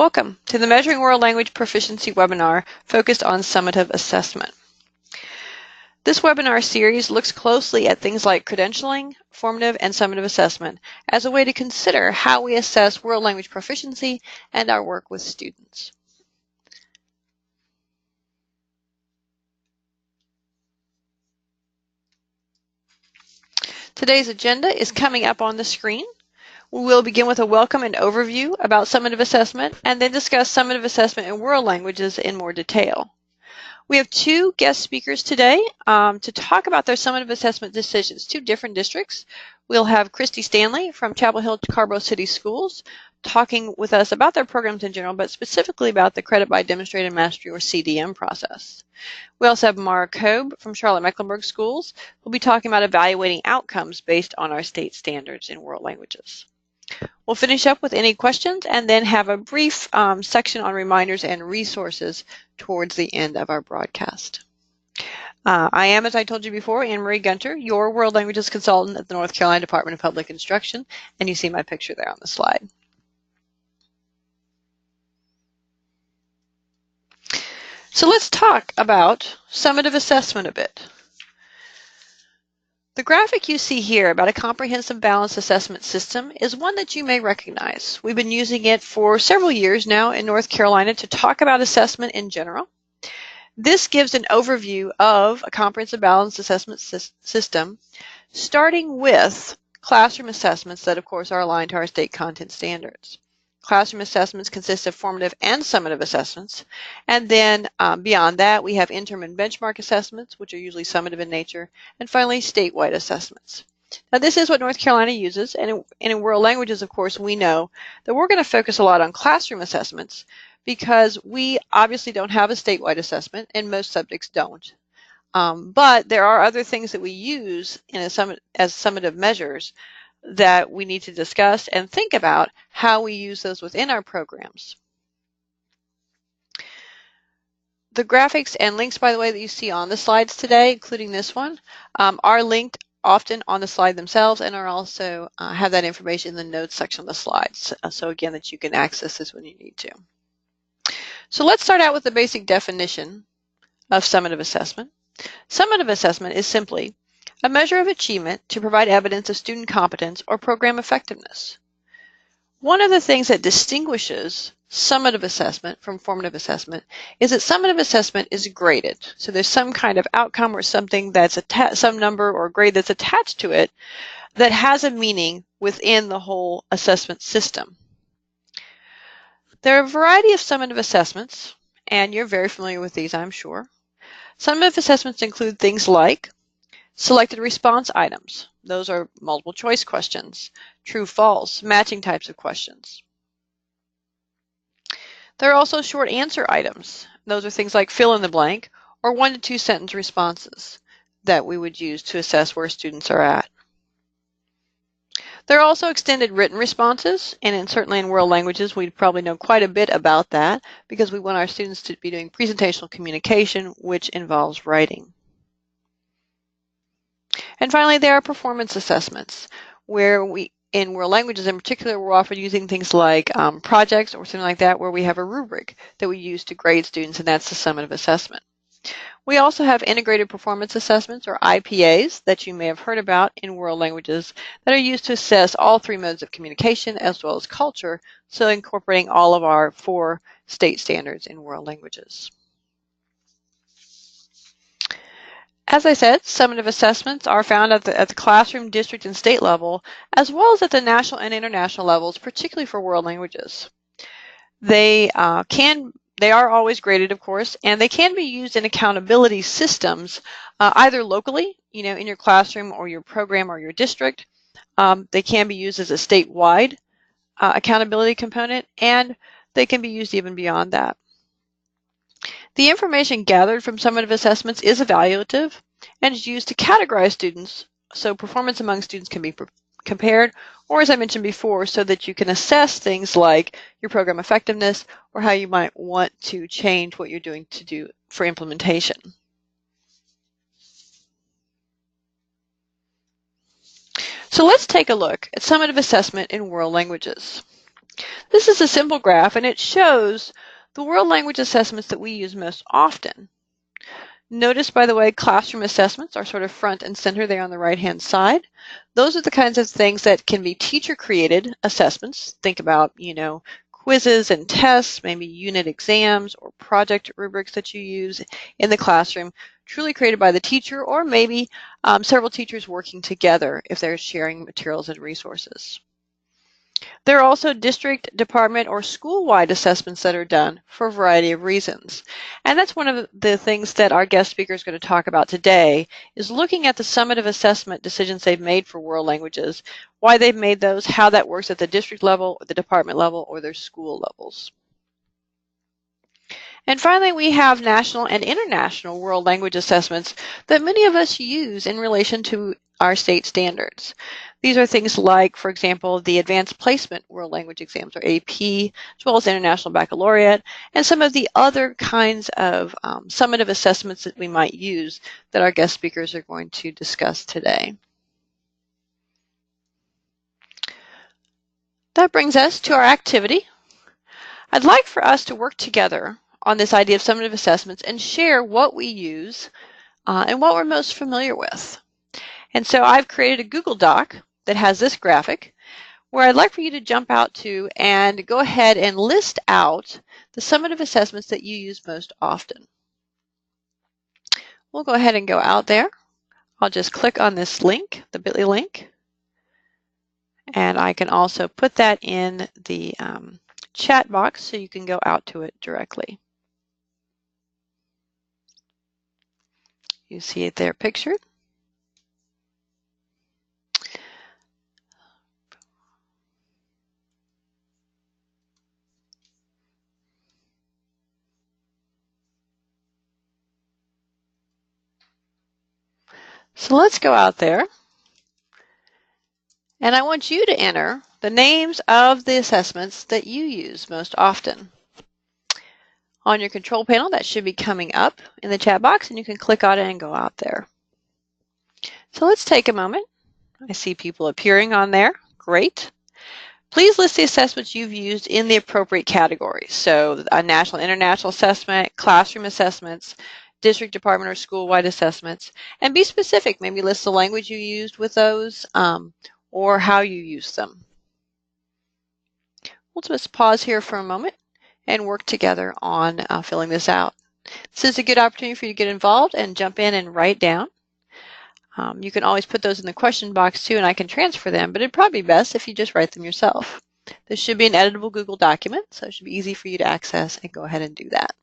Welcome to the Measuring World Language Proficiency webinar focused on summative assessment. This webinar series looks closely at things like credentialing, formative, and summative assessment as a way to consider how we assess world language proficiency and our work with students. Today's agenda is coming up on the screen. We will begin with a welcome and overview about summative assessment and then discuss summative assessment in world languages in more detail. We have two guest speakers today to talk about their summative assessment decisions, two different districts. We'll have Christy Stanley from Chapel Hill Carbo City Schools talking with us about their programs in general, but specifically about the Credit by Demonstrated Mastery or CDM process. We also have Mara Kobe from Charlotte-Mecklenburg Schools, who will be talking about evaluating outcomes based on our state standards in world languages. We'll finish up with any questions and then have a brief section on reminders and resources towards the end of our broadcast. I am, as I told you before, Anne Marie Gunter, your World Languages Consultant at the North Carolina Department of Public Instruction, and you see my picture there on the slide. So let's talk about summative assessment a bit. The graphic you see here about a comprehensive balanced assessment system is one that you may recognize. We've been using it for several years now in North Carolina to talk about assessment in general. This gives an overview of a comprehensive balanced assessment system, starting with classroom assessments that, of course, are aligned to our state content standards. Classroom assessments consist of formative and summative assessments. And then beyond that, we have interim and benchmark assessments, which are usually summative in nature. And finally, statewide assessments. Now, this is what North Carolina uses. And in world languages, of course, we know that we're going to focus a lot on classroom assessments because we obviously don't have a statewide assessment, and most subjects don't. But there are other things that we use as summative measures that we need to discuss and think about how we use those within our programs. The graphics and links, by the way, that you see on the slides today, including this one, are linked often on the slide themselves and are also have that information in the notes section of the slides. So again, that you can access this when you need to. So let's start out with the basic definition of summative assessment. Summative assessment is simply a measure of achievement to provide evidence of student competence or program effectiveness. One of the things that distinguishes summative assessment from formative assessment is that summative assessment is graded. So there's some kind of outcome or something that's some number or grade that's attached to it that has a meaning within the whole assessment system. There are a variety of summative assessments, and you're very familiar with these, I'm sure. Summative assessments include things like selected response items. Those are multiple choice questions, true, false, matching types of questions. There are also short answer items. Those are things like fill in the blank or 1 to 2 sentence responses that we would use to assess where students are at. There are also extended written responses, and certainly in world languages we probably know quite a bit about that because we want our students to be doing presentational communication, which involves writing. And finally, there are performance assessments, where in world languages in particular, we're often using things like projects or something like that, where we have a rubric that we use to grade students, and that's the summative assessment. We also have integrated performance assessments, or IPAs, that you may have heard about in world languages that are used to assess all 3 modes of communication as well as culture, so incorporating all of our 4 state standards in world languages. As I said, summative assessments are found at the classroom, district, and state level, as well as at the national and international levels, particularly for world languages. They are always graded, of course, and they can be used in accountability systems, either locally, in your classroom or your program or your district. They can be used as a statewide accountability component, and they can be used even beyond that. The information gathered from summative assessments is evaluative and is used to categorize students, so performance among students can be compared, or as I mentioned before, so that you can assess things like your program effectiveness or how you might want to change what you're doing to do for implementation. So let's take a look at summative assessment in world languages. This is a simple graph, and it shows the world language assessments that we use most often. Notice, by the way, classroom assessments are sort of front and center there on the right-hand side. Those are the kinds of things that can be teacher-created assessments. Think about, quizzes and tests, maybe unit exams or project rubrics that you use in the classroom, truly created by the teacher, or maybe several teachers working together if they're sharing materials and resources. There are also district, department, or school-wide assessments that are done for a variety of reasons. And that's one of the things that our guest speaker is going to talk about today, is looking at the summative assessment decisions they've made for world languages, why they've made those, how that works at the district level, the department level, or their school levels. And finally, we have national and international world language assessments that many of us use in relation to our state standards. These are things like, for example, the Advanced Placement World Language Exams, or AP, as well as International Baccalaureate, and some of the other kinds of summative assessments that we might use that our guest speakers are going to discuss today. That brings us to our activity. I'd like for us to work together on this idea of summative assessments and share what we use and what we're most familiar with. And so I've created a Google Doc that has this graphic where I'd like for you to jump out to and go ahead and list out the summative assessments that you use most often. We'll go ahead and go out there. I'll just click on this link, the bit.ly link, and I can also put that in the chat box so you can go out to it directly. You see it there pictured. So let's go out there. And I want you to enter the names of the assessments that you use most often. On your control panel, that should be coming up in the chat box, and you can click on it and go out there. So let's take a moment. I see people appearing on there. Great. Please list the assessments you've used in the appropriate categories. So a national international assessment, classroom assessments, district, department, or school-wide assessments. And be specific. Maybe list the language you used with those or how you used them. We'll just pause here for a moment and work together on filling this out. This is a good opportunity for you to get involved and jump in and write down. You can always put those in the question box too, and I can transfer them, but it'd probably be best if you just write them yourself. This should be an editable Google document, so it should be easy for you to access and go ahead and do that.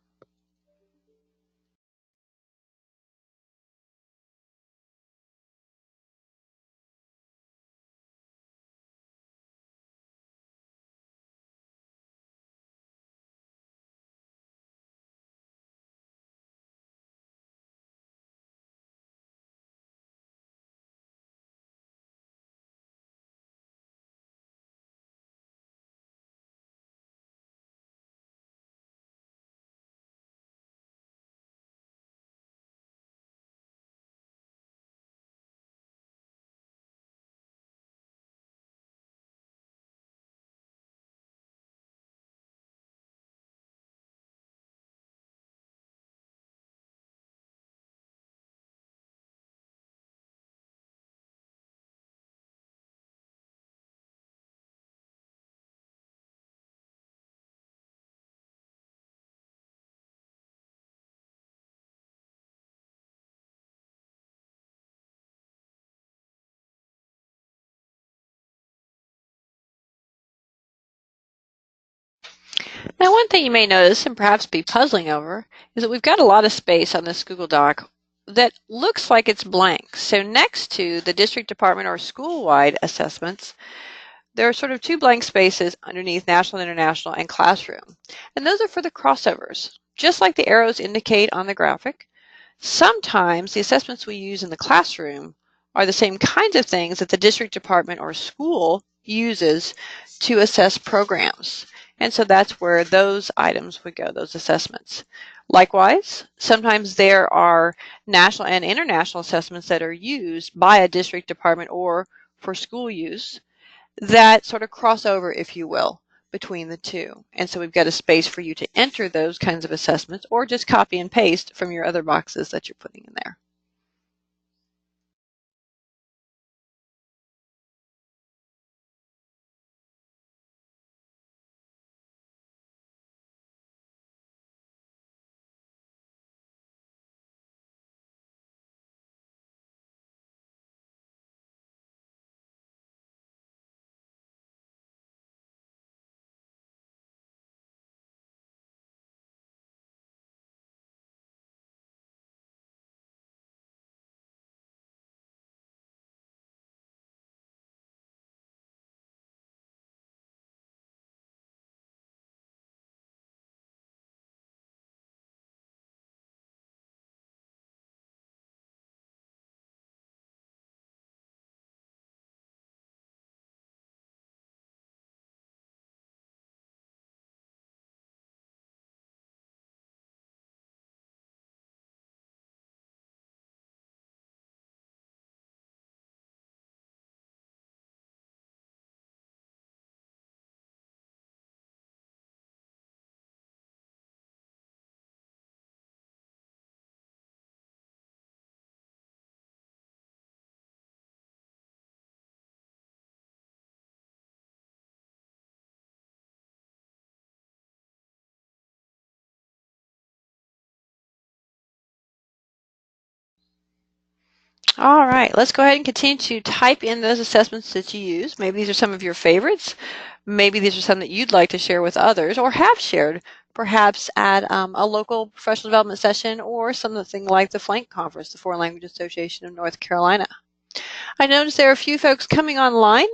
Now, one thing you may notice and perhaps be puzzling over is that we've got a lot of space on this Google Doc that looks like it's blank. So next to the district, department, or school-wide assessments, there are sort of two blank spaces underneath national, international, and classroom. And those are for the crossovers. Just like the arrows indicate on the graphic, sometimes the assessments we use in the classroom are the same kinds of things that the district, department, or school uses to assess programs. And so that's where those items would go, those assessments. Likewise, sometimes there are national and international assessments that are used by a district, department, or for school use that sort of cross over, if you will, between the two. And so we've got a space for you to enter those kinds of assessments or just copy and paste from your other boxes that you're putting in there. All right, let's go ahead and continue to type in those assessments that you use. Maybe these are some of your favorites. Maybe these are some that you'd like to share with others or have shared, perhaps at a local professional development session or something like the Flank Conference, the Foreign Language Association of North Carolina. I noticed there are a few folks coming online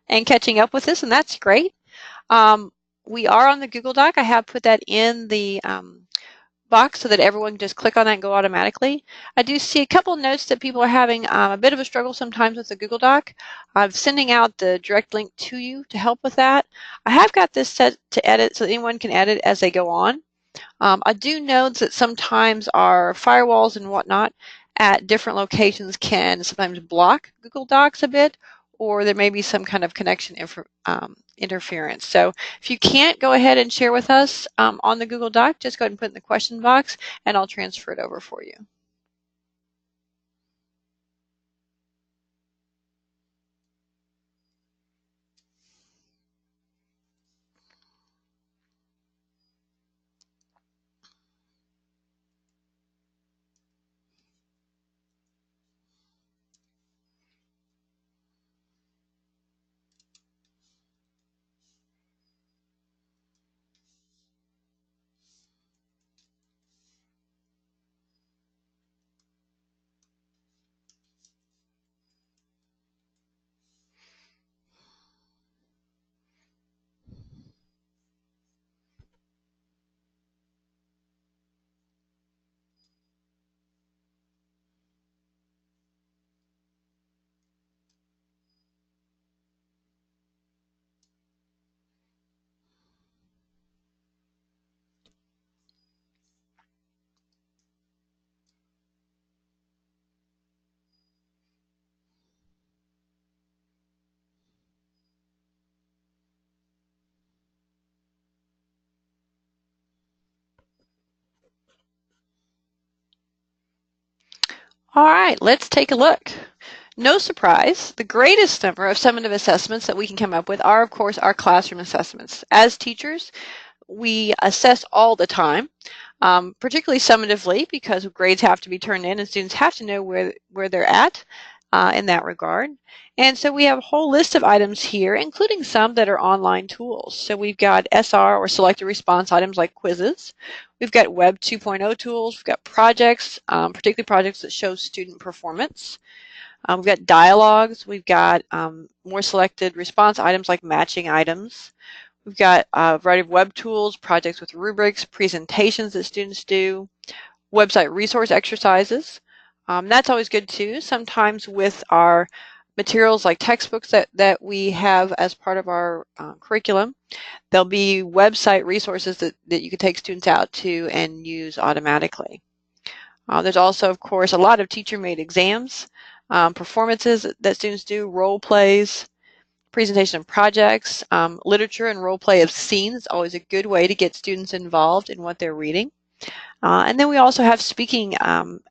and catching up with this, and that's great. We are on the Google Doc. I have put that in the box so that everyone can just click on that and go automatically. I do see a couple notes that people are having a bit of a struggle sometimes with the Google Doc. I'm sending out the direct link to you to help with that. I have got this set to edit so that anyone can edit as they go on. I do know that sometimes our firewalls and whatnot at different locations can sometimes block Google Docs a bit, or there may be some kind of connection interference. So if you can't go ahead and share with us on the Google Doc, just go ahead and put it in the question box and I'll transfer it over for you. All right, let's take a look. No surprise, the greatest number of summative assessments that we can come up with are, of course, our classroom assessments. As teachers, we assess all the time, particularly summatively because grades have to be turned in and students have to know where they're at in that regard. And so we have a whole list of items here, including some that are online tools. So we've got SR or selected response items like quizzes. We've got Web 2.0 tools. We've got projects, particularly projects that show student performance. We've got dialogues. We've got more selected response items like matching items. We've got a variety of web tools, projects with rubrics, presentations that students do, website resource exercises. That's always good too. Sometimes with our materials like textbooks that we have as part of our curriculum, there'll be website resources that you can take students out to and use automatically. There's also, of course, a lot of teacher-made exams, performances that students do, role plays, presentation of projects, literature and role play of scenes. It's always a good way to get students involved in what they're reading. And then we also have speaking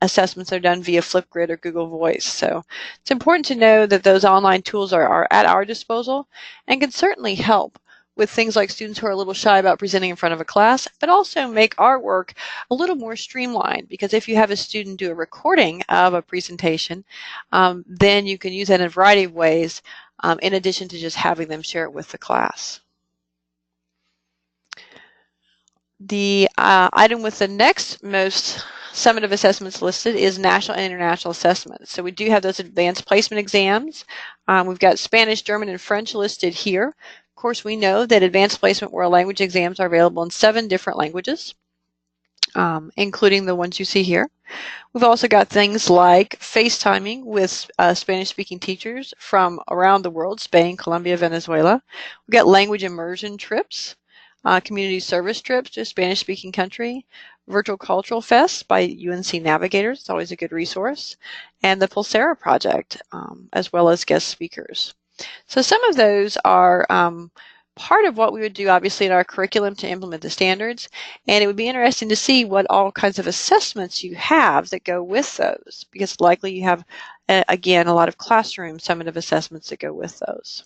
assessments that are done via Flipgrid or Google Voice. So it's important to know that those online tools are at our disposal and can certainly help with things like students who are a little shy about presenting in front of a class, but also make our work a little more streamlined, because if you have a student do a recording of a presentation, then you can use that in a variety of ways in addition to just having them share it with the class. The item with the next most summative assessments listed is national and international assessments. So we do have those advanced placement exams. We've got Spanish, German, and French listed here. Of course, we know that advanced placement world language exams are available in 7 different languages, including the ones you see here. We've also got things like FaceTiming with Spanish-speaking teachers from around the world, Spain, Colombia, Venezuela. We've got language immersion trips, community service trips to a Spanish-speaking country, virtual cultural fests by UNC Navigators, it's always a good resource, and the Pulsera project, as well as guest speakers. So some of those are part of what we would do, obviously, in our curriculum to implement the standards, and it would be interesting to see what all kinds of assessments you have that go with those, because likely you have, again, a lot of classroom summative assessments that go with those.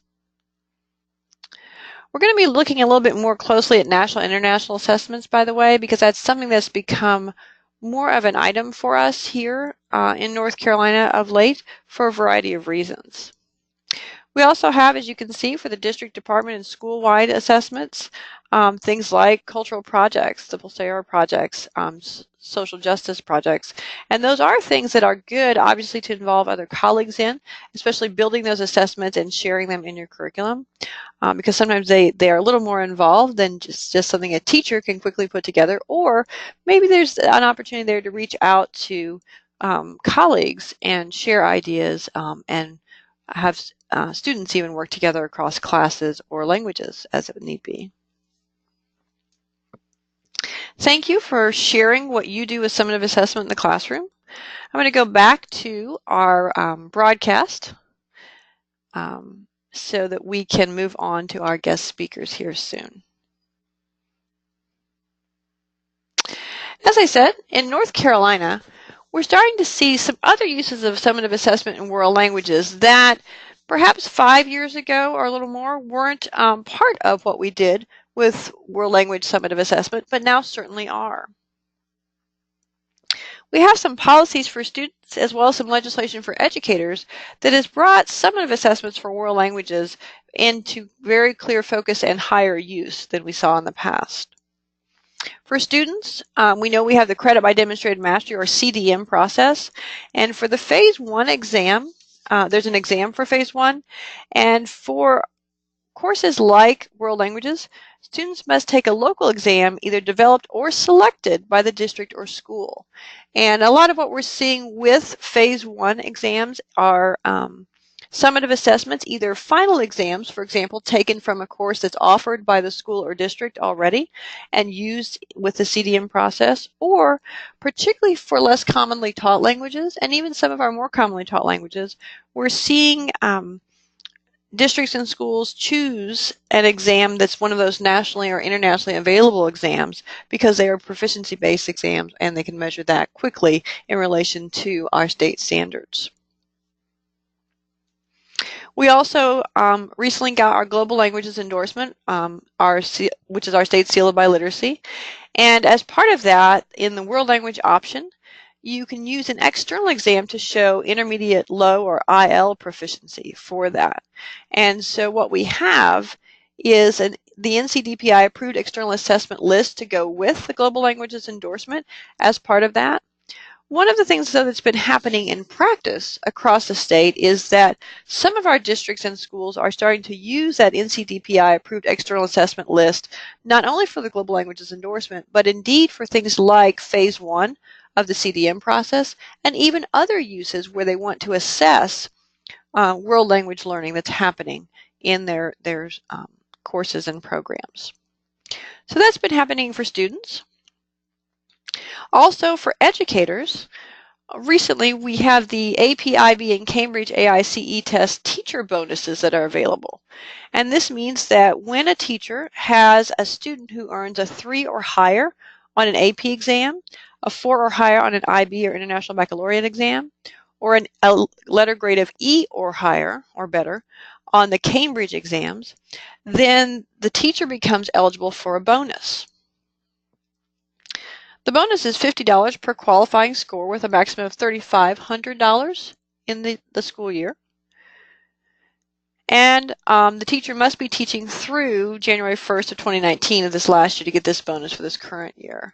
We're going to be looking a little bit more closely at national and international assessments, by the way, because that's something that's become more of an item for us here in North Carolina of late for a variety of reasons. We also have, as you can see, for the district, department, and school-wide assessments, things like cultural projects, the Pulsera projects, social justice projects. And those are things that are good, obviously, to involve other colleagues in, especially building those assessments and sharing them in your curriculum, because sometimes they are a little more involved than just something a teacher can quickly put together, or maybe there's an opportunity there to reach out to colleagues and share ideas and have students even work together across classes or languages as it need be. Thank you for sharing what you do with summative assessment in the classroom. I'm going to go back to our broadcast so that we can move on to our guest speakers here soon. As I said, in North Carolina, we're starting to see some other uses of summative assessment in world languages that perhaps 5 years ago or a little more weren't part of what we did with world language summative assessment, but now certainly are. We have some policies for students as well as some legislation for educators that has brought summative assessments for world languages into very clear focus and higher use than we saw in the past. For students, we know we have the Credit by Demonstrated Mastery, or CDM process, and for the Phase 1 exam, there's an exam for Phase 1, and for courses like world languages, students must take a local exam either developed or selected by the district or school. And a lot of what we're seeing with Phase 1 exams are summative assessments, either final exams, for example, taken from a course that's offered by the school or district already and used with the CDM process, or particularly for less commonly taught languages, and even some of our more commonly taught languages, we're seeing districts and schools choose an exam that's one of those nationally or internationally available exams because they are proficiency-based exams and they can measure that quickly in relation to our state standards. We also recently got our Global Languages Endorsement, which is our state seal of biliteracy. And as part of that, in the World Language option, you can use an external exam to show intermediate low or IL proficiency for that. And so what we have is the NCDPI approved external assessment list to go with the Global Languages Endorsement as part of that. One of the things, though, that's been happening in practice across the state is that some of our districts and schools are starting to use that NCDPI approved external assessment list, not only for the Global Languages Endorsement, but indeed for things like Phase 1 of the CDM process, and even other uses where they want to assess world language learning that's happening in their courses and programs. So that's been happening for students. Also for educators, recently we have the AP, IB, and Cambridge AICE test teacher bonuses that are available. And this means that when a teacher has a student who earns a 3 or higher on an AP exam, a 4 or higher on an IB or International Baccalaureate exam, or a letter grade of E or higher or better on the Cambridge exams, then the teacher becomes eligible for a bonus. The bonus is $50 per qualifying score with a maximum of $3,500 in the school year. And the teacher must be teaching through January 1st of 2019 of this last year to get this bonus for this current year.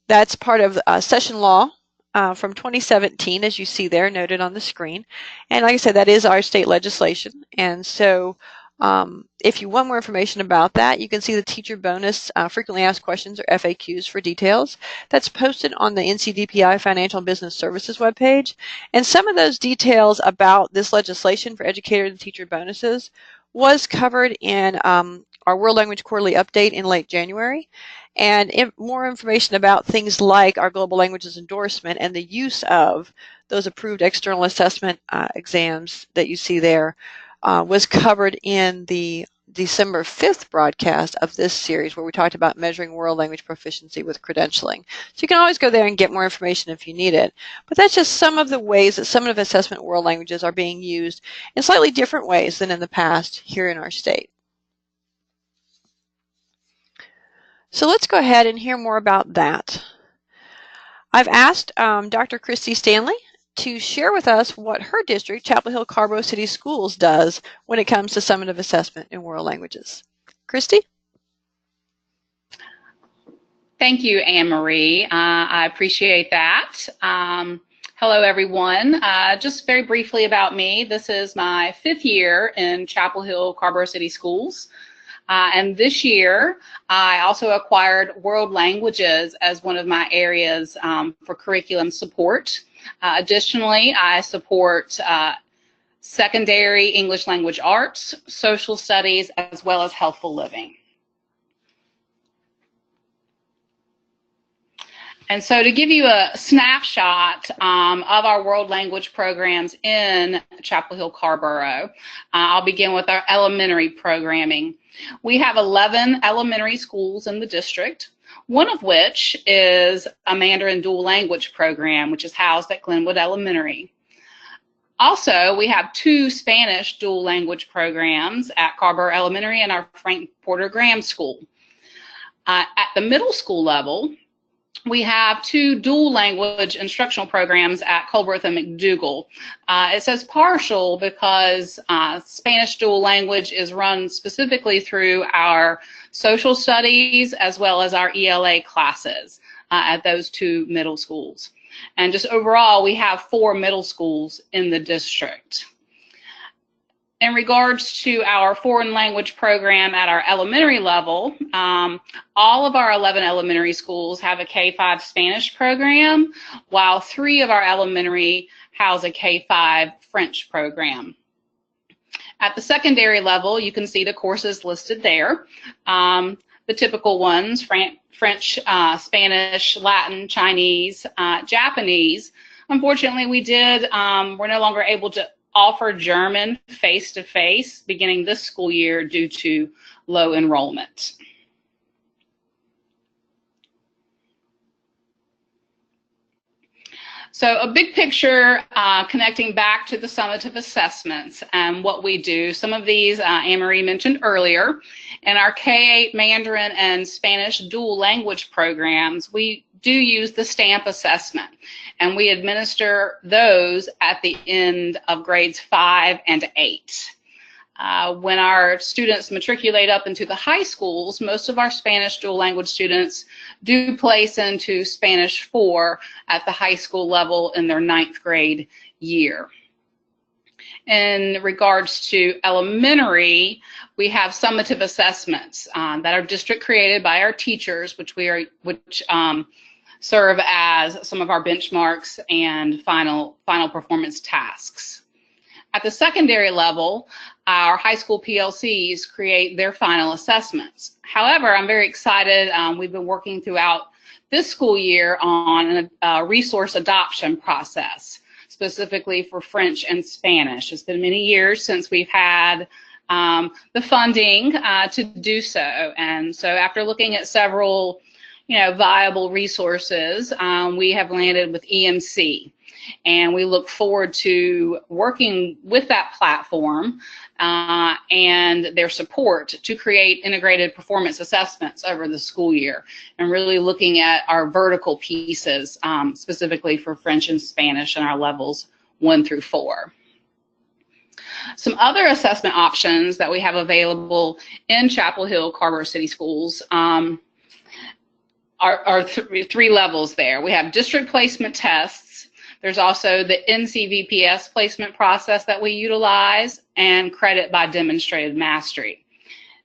That's part of session law from 2017, as you see there noted on the screen. And like I said, that is our state legislation. And so if you want more information about that, you can see the teacher bonus frequently asked questions or FAQs for details. That's posted on the NCDPI Financial and Business Services webpage. And some of those details about this legislation for educator and teacher bonuses was covered in our World Language Quarterly Update in late January. And more information about things like our Global Languages endorsement and the use of those approved external assessment exams that you see there was covered in the December 5th broadcast of this series where we talked about measuring world language proficiency with credentialing. So you can always go there and get more information if you need it. But that's just some of the ways that summative assessment world languages are being used in slightly different ways than in the past here in our state. So let's go ahead and hear more about that. I've asked Dr. Christy Stanley to share with us what her district, Chapel Hill Carrboro City Schools, does when it comes to summative assessment in world languages. Christy? Thank you, Anne-Marie. I appreciate that. Hello, everyone. Just very briefly about me, this is my 5th year in Chapel Hill Carrboro City Schools. And this year, I also acquired world languages as one of my areas for curriculum support. Additionally, I support secondary English language arts, social studies, as well as healthful living. And so to give you a snapshot of our world language programs in Chapel Hill Carrboro, I'll begin with our elementary programming. We have 11 elementary schools in the district, one of which is a Mandarin dual language program, which is housed at Glenwood Elementary. Also, we have 2 Spanish dual language programs at Carrboro Elementary and our Frank Porter Graham School. At the middle school level, we have 2 dual language instructional programs at Culberth and McDougall. It says partial because Spanish dual language is run specifically through our social studies as well as our ELA classes at those 2 middle schools. And just overall, we have 4 middle schools in the district. In regards to our foreign language program at our elementary level, all of our 11 elementary schools have a K-5 Spanish program, while 3 of our elementary house a K-5 French program. At the secondary level, you can see the courses listed there. The typical ones, French, Spanish, Latin, Chinese, Japanese. Unfortunately, we're no longer able to offer German face-to-face beginning this school year due to low enrollment. So a big picture connecting back to the summative assessments and what we do. Some of these Anne-Marie mentioned earlier. In our K-8 Mandarin and Spanish dual language programs, we do use the STAMP assessment, and we administer those at the end of grades 5 and 8. When our students matriculate up into the high schools, most of our Spanish dual language students do place into Spanish 4 at the high school level in their 9th grade year. In regards to elementary, we have summative assessments that are district created by our teachers, which serve as some of our benchmarks and final performance tasks. At the secondary level, our high school PLCs create their final assessments. However, I'm very excited. We've been working throughout this school year on a resource adoption process, specifically for French and Spanish. It's been many years since we've had the funding to do so. And so after looking at several, viable resources, we have landed with EMC. And we look forward to working with that platform and their support to create integrated performance assessments over the school year, and really looking at our vertical pieces, specifically for French and Spanish in our levels 1 through 4. Some other assessment options that we have available in Chapel Hill Carrboro City Schools are three levels there. We have district placement tests. There's also the NCVPS placement process that we utilize, and credit by demonstrated mastery.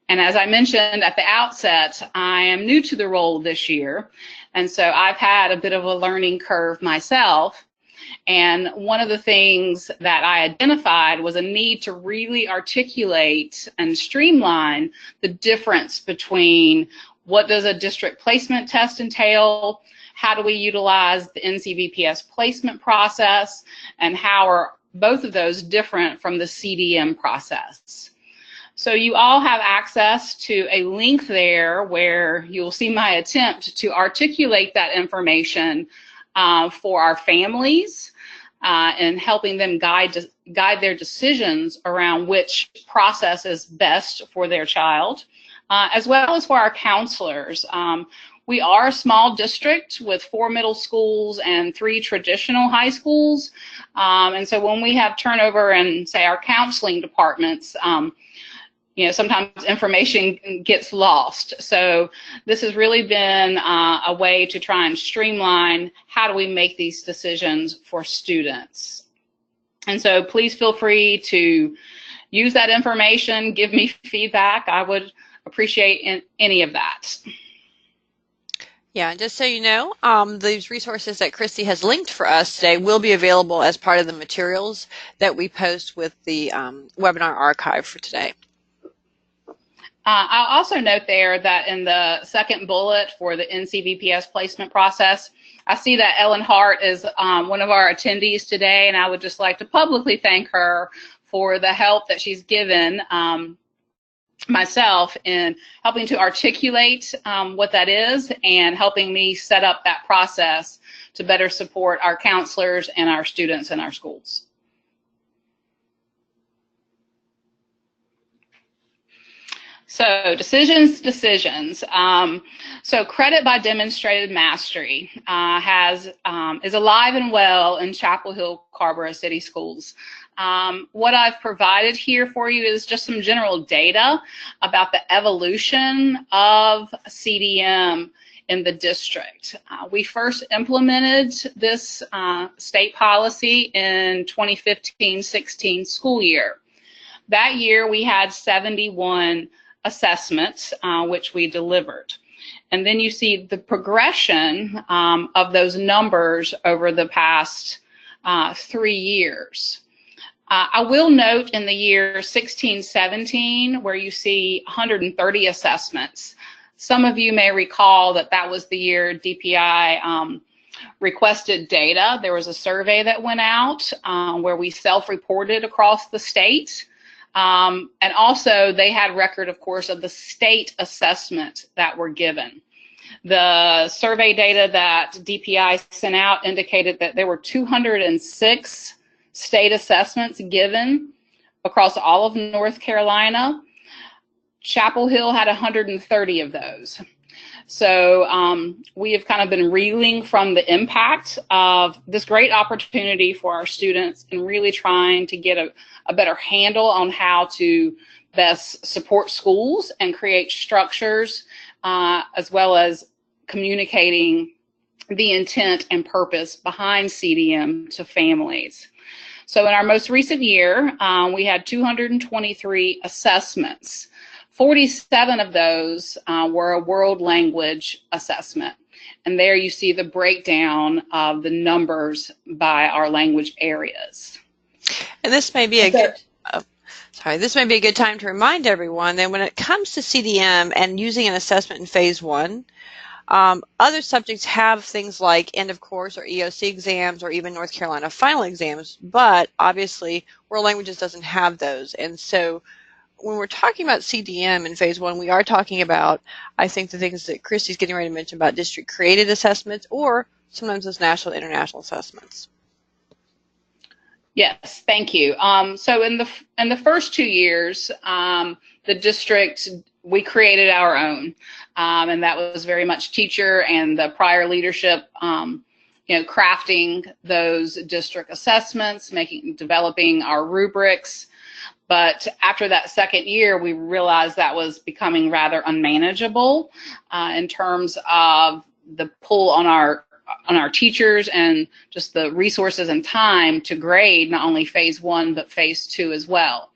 And as I mentioned at the outset, I am new to the role this year, and so I've had a bit of a learning curve myself. And one of the things that I identified was a need to really articulate and streamline the difference between what does a district placement test entail, how do we utilize the NCVPS placement process, and how are both of those different from the CDM process. So you all have access to a link there where you'll see my attempt to articulate that information for our families and helping them guide their decisions around which process is best for their child, as well as for our counselors. We are a small district with 4 middle schools and 3 traditional high schools. And so when we have turnover in, say, our counseling departments, sometimes information gets lost. So this has really been a way to try and streamline how do we make these decisions for students. And so please feel free to use that information, give me feedback. I would appreciate any of that. Yeah, and just so you know, these resources that Christy has linked for us today will be available as part of the materials that we post with the webinar archive for today. I'll also note there that in the second bullet for the NCVPS placement process, I see that Ellen Hart is one of our attendees today, and I would just like to publicly thank her for the help that she's given myself in helping to articulate what that is and helping me set up that process to better support our counselors and our students in our schools. So decisions. So credit by demonstrated mastery is alive and well in Chapel Hill Carrboro City Schools. What I've provided here for you is just some general data about the evolution of CDM in the district. We first implemented this state policy in 2015-16 school year. That year we had 71 assessments, which we delivered. And then you see the progression of those numbers over the past 3 years. I will note in the year 16-17, where you see 130 assessments, some of you may recall that that was the year DPI requested data. There was a survey that went out where we self-reported across the state. And also they had record, of course, of the state assessment that were given. The survey data that DPI sent out indicated that there were 206 state assessments given across all of North Carolina. Chapel Hill had 130 of those. So we have kind of been reeling from the impact of this great opportunity for our students and really trying to get a better handle on how to best support schools and create structures, as well as communicating the intent and purpose behind CDM to families. So in our most recent year, we had 223 assessments. 47 of those were a world language assessment. And there you see the breakdown of the numbers by our language areas. And this may be a good time to remind everyone that when it comes to CDM and using an assessment in phase 1, Other subjects have things like end of course or EOC exams or even North Carolina final exams, but obviously World Languages doesn't have those. And so when we're talking about CDM in phase one, we are talking about, I think, the things that Christy's getting ready to mention about district created assessments or sometimes those national and international assessments. Yes, thank you. So in the first 2 years, the district, we created our own, and that was very much teacher and the prior leadership, crafting those district assessments, developing our rubrics. But after that second year, we realized that was becoming rather unmanageable in terms of the pull on our teachers and just the resources and time to grade not only phase one but phase two as well.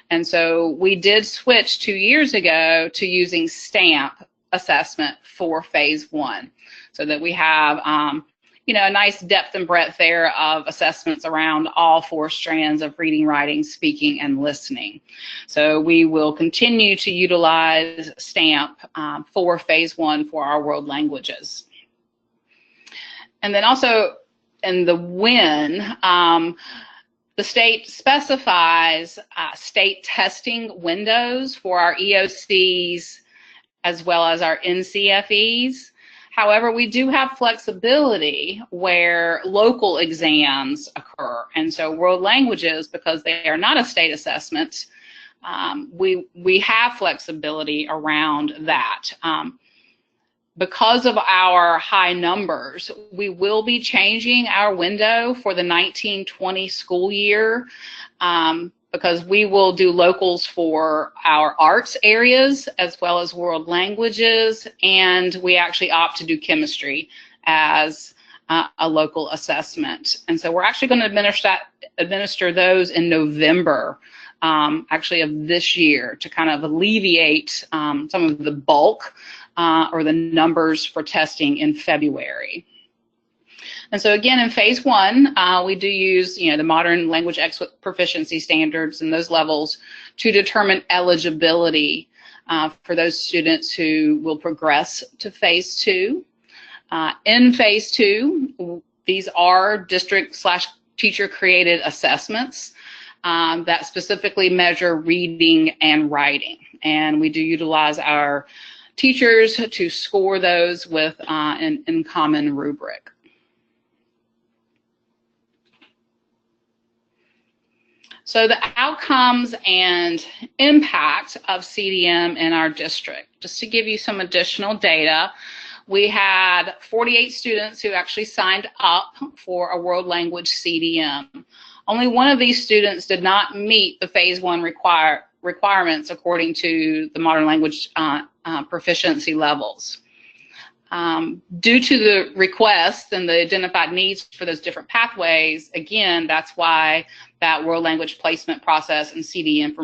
And so we did switch 2 years ago to using stamp assessment for phase one, so that we have a nice depth and breadth there of assessments around all 4 strands of reading, writing, speaking, and listening. So we will continue to utilize stamp for phase one for our world languages. And then also in the WIN, the state specifies state testing windows for our EOCs as well as our NCFEs. However, we do have flexibility where local exams occur. And so world languages, because they are not a state assessment, we have flexibility around that. Because of our high numbers, we will be changing our window for the 1920 school year, because we will do locals for our arts areas as well as world languages, and we actually opt to do chemistry as a local assessment. And so we're actually going to administer those in November, actually of this year, to kind of alleviate some of the bulk or the numbers for testing in February. And so again, in phase one, we do use the modern language proficiency standards and those levels to determine eligibility for those students who will progress to phase two. In phase two, these are district/teacher created assessments that specifically measure reading and writing. And we do utilize our teachers to score those with an in-common rubric. So the outcomes and impact of CDM in our district, just to give you some additional data, we had 48 students who actually signed up for a world language CDM. Only one of these students did not meet the phase one requirements according to the modern language proficiency levels. Due to the requests and the identified needs for those different pathways, again, that's why that world language placement process and CDM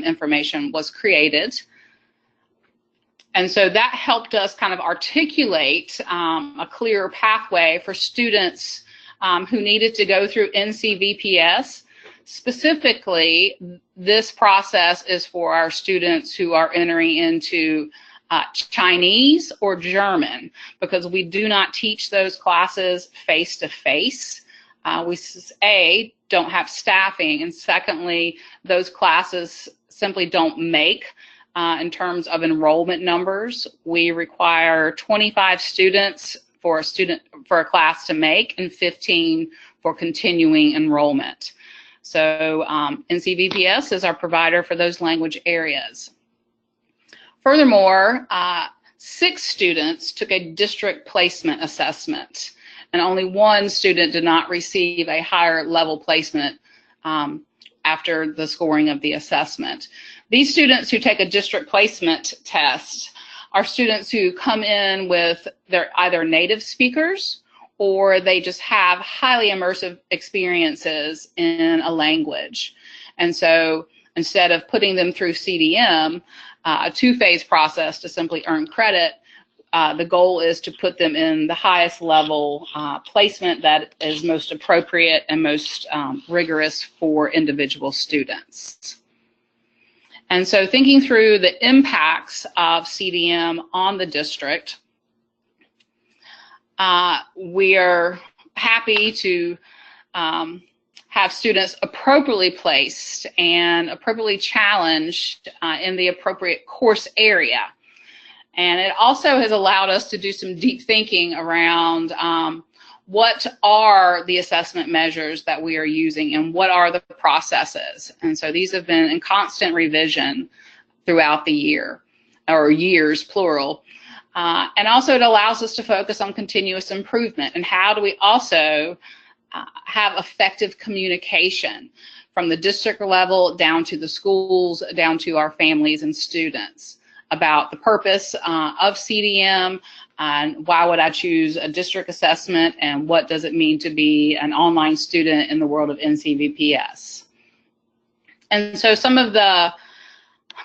information was created. And so that helped us kind of articulate a clearer pathway for students who needed to go through NCVPS. Specifically, this process is for our students who are entering into Chinese or German, because we do not teach those classes face-to-face. We don't have staffing, and secondly, those classes simply don't make in terms of enrollment numbers. We require 25 students for a class to make and 15 for continuing enrollment. So NCVPS is our provider for those language areas. Furthermore, 6 students took a district placement assessment, and only 1 student did not receive a higher level placement after the scoring of the assessment. These students who take a district placement test are students who come in with their either native speakers or they just have highly immersive experiences in a language. And so instead of putting them through CDM, a 2-phase process to simply earn credit, the goal is to put them in the highest level placement that is most appropriate and most rigorous for individual students. And so thinking through the impacts of CDM on the district, we are happy to have students appropriately placed and appropriately challenged in the appropriate course area. And it also has allowed us to do some deep thinking around what are the assessment measures that we are using and what are the processes. And so these have been in constant revision throughout the year, or years, plural. And also it allows us to focus on continuous improvement and how do we also have effective communication from the district level down to the schools, down to our families and students about the purpose of CDM and why would I choose a district assessment and what does it mean to be an online student in the world of NCVPS. And so some of the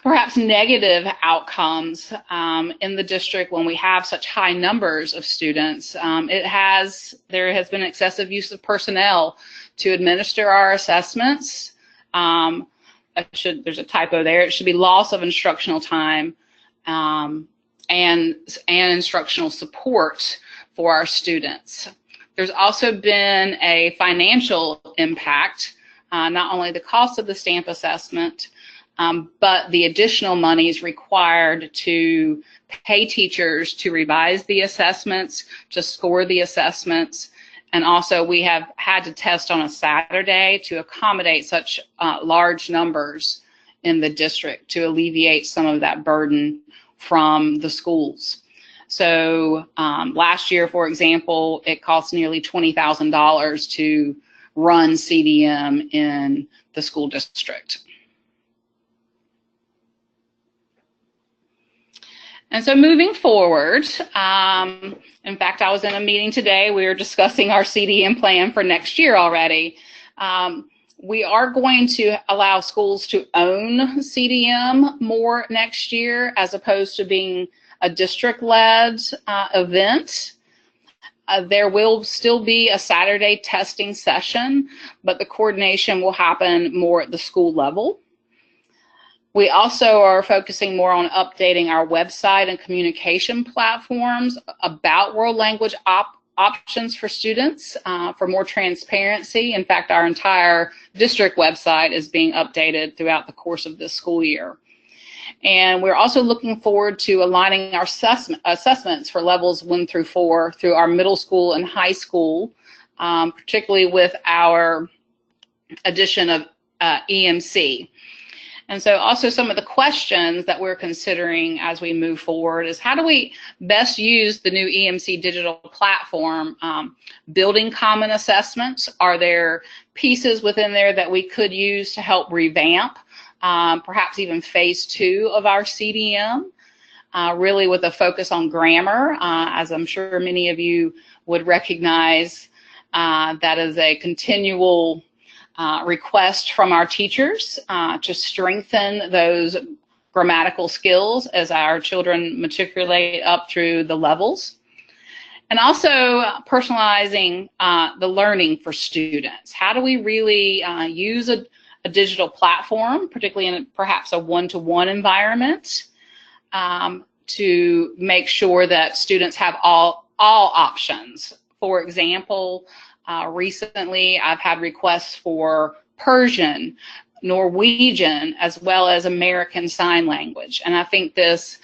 perhaps negative outcomes in the district when we have such high numbers of students, there has been excessive use of personnel to administer our assessments. There's a typo there. It should be loss of instructional time and instructional support for our students. There's also been a financial impact, not only the cost of the stamp assessment, but the additional monies required to pay teachers to revise the assessments, to score the assessments, and also we have had to test on a Saturday to accommodate such large numbers in the district to alleviate some of that burden from the schools. So last year, for example, it cost nearly $20,000 to run CDM in the school district. And so moving forward, in fact, I was in a meeting today, we were discussing our CDM plan for next year already. We are going to allow schools to own CDM more next year as opposed to being a district-led event. There will still be a Saturday testing session, but the coordination will happen more at the school level. We also are focusing more on updating our website and communication platforms about world language options for students for more transparency. In fact, our entire district website is being updated throughout the course of this school year. And we're also looking forward to aligning our assessments for levels 1 through 4 through our middle school and high school, particularly with our addition of EMC. And so also some of the questions that we're considering as we move forward is how do we best use the new EMC digital platform, building common assessments? Are there pieces within there that we could use to help revamp, perhaps even phase 2 of our CDM, really with a focus on grammar, as I'm sure many of you would recognize that is a continual request from our teachers to strengthen those grammatical skills as our children matriculate up through the levels. And also personalizing the learning for students. How do we really use a digital platform, particularly in perhaps a one-to-one environment, to make sure that students have all options? For example, recently, I've had requests for Persian, Norwegian, as well as American Sign Language. And I think this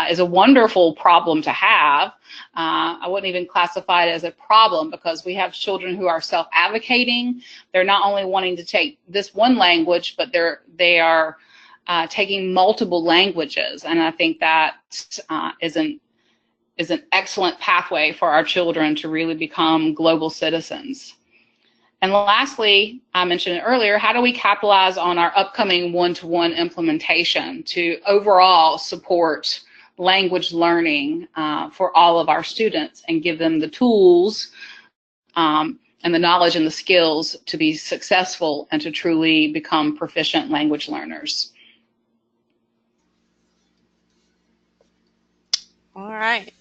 is a wonderful problem to have. I wouldn't even classify it as a problem because we have children who are self-advocating. They're not only wanting to take this one language, but they are taking multiple languages. And I think that is an excellent pathway for our children to really become global citizens. And lastly, I mentioned it earlier, how do we capitalize on our upcoming one-to-one implementation to overall support language learning for all of our students and give them the tools and the knowledge and the skills to be successful and to truly become proficient language learners. All right.